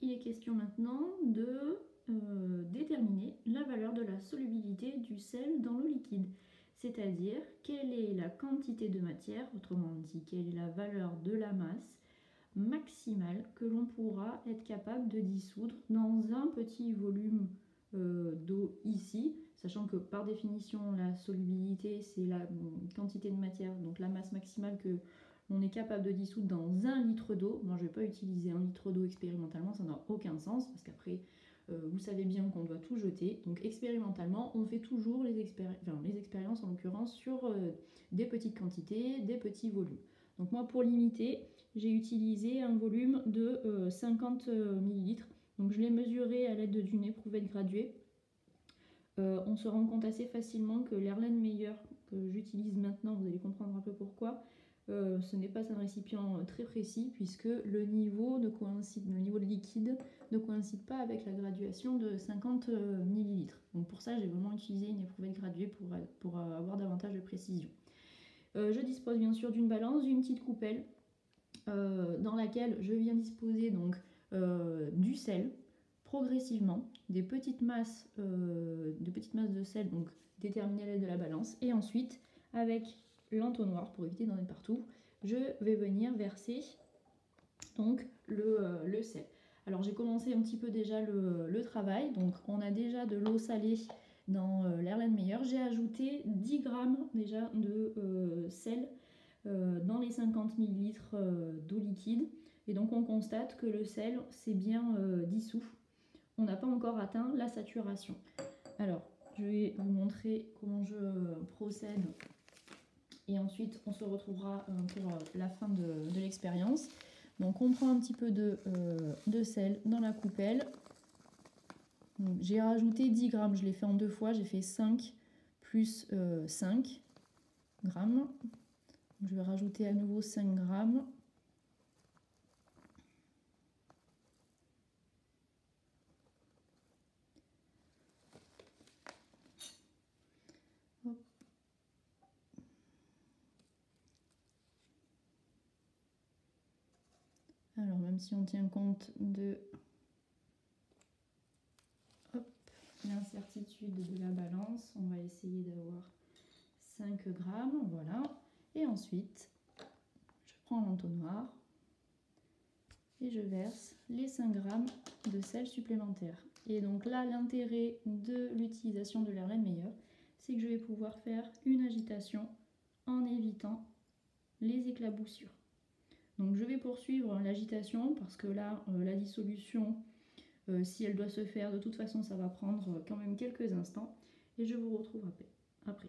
il est question maintenant de déterminer la valeur de la solubilité du sel dans l'eau liquide. C'est-à-dire quelle est la quantité de matière, autrement dit quelle est la valeur de la masse maximale que l'on pourra être capable de dissoudre dans un petit volume d'eau ici, sachant que par définition la solubilité c'est la quantité de matière, donc la masse maximale que l'on est capable de dissoudre dans 1 litre d'eau. Moi je ne vais pas utiliser 1 litre d'eau expérimentalement, ça n'a aucun sens parce qu'après vous savez bien qu'on doit tout jeter. Donc expérimentalement on fait toujours les expériences en l'occurrence sur des petites quantités, des petits volumes. Donc moi pour limiter j'ai utilisé un volume de 50 ml. Donc je l'ai mesuré à l'aide d'une éprouvette graduée. On se rend compte assez facilement que l'Erlenmeyer que j'utilise maintenant, vous allez comprendre un peu pourquoi, ce n'est pas un récipient très précis puisque le niveau de liquide ne coïncide pas avec la graduation de 50 ml. Donc pour ça j'ai vraiment utilisé une éprouvette graduée pour avoir davantage de précision. Je dispose bien sûr d'une balance, d'une petite coupelle dans laquelle je viens disposer donc du sel progressivement, des petites masses de sel donc déterminées à l'aide de la balance, et ensuite avec l'entonnoir pour éviter d'en être partout, je vais venir verser donc le sel. Alors j'ai commencé un petit peu déjà le travail, donc on a déjà de l'eau salée dans l'Erlenmeyer. J'ai ajouté 10 grammes déjà de sel dans les 50 ml d'eau liquide, et donc on constate que le sel s'est bien dissous. On n'a pas encore atteint la saturation. Alors je vais vous montrer comment je procède et ensuite on se retrouvera pour la fin de l'expérience. Donc on prend un petit peu de sel dans la coupelle. J'ai rajouté 10 grammes, je l'ai fait en 2 fois, j'ai fait 5 plus 5 grammes. Je vais rajouter à nouveau 5 grammes. Hop. Alors même si on tient compte de l'incertitude de la balance, on va essayer d'avoir 5 grammes, voilà. Et ensuite, je prends l'entonnoir et je verse les 5 grammes de sel supplémentaire. Et donc là, l'intérêt de l'utilisation de l'Erlenmeyer, c'est que je vais pouvoir faire une agitation en évitant les éclaboussures. Donc je vais poursuivre l'agitation parce que là, la dissolution, si elle doit se faire, de toute façon, ça va prendre quand même quelques instants. Et je vous retrouve après.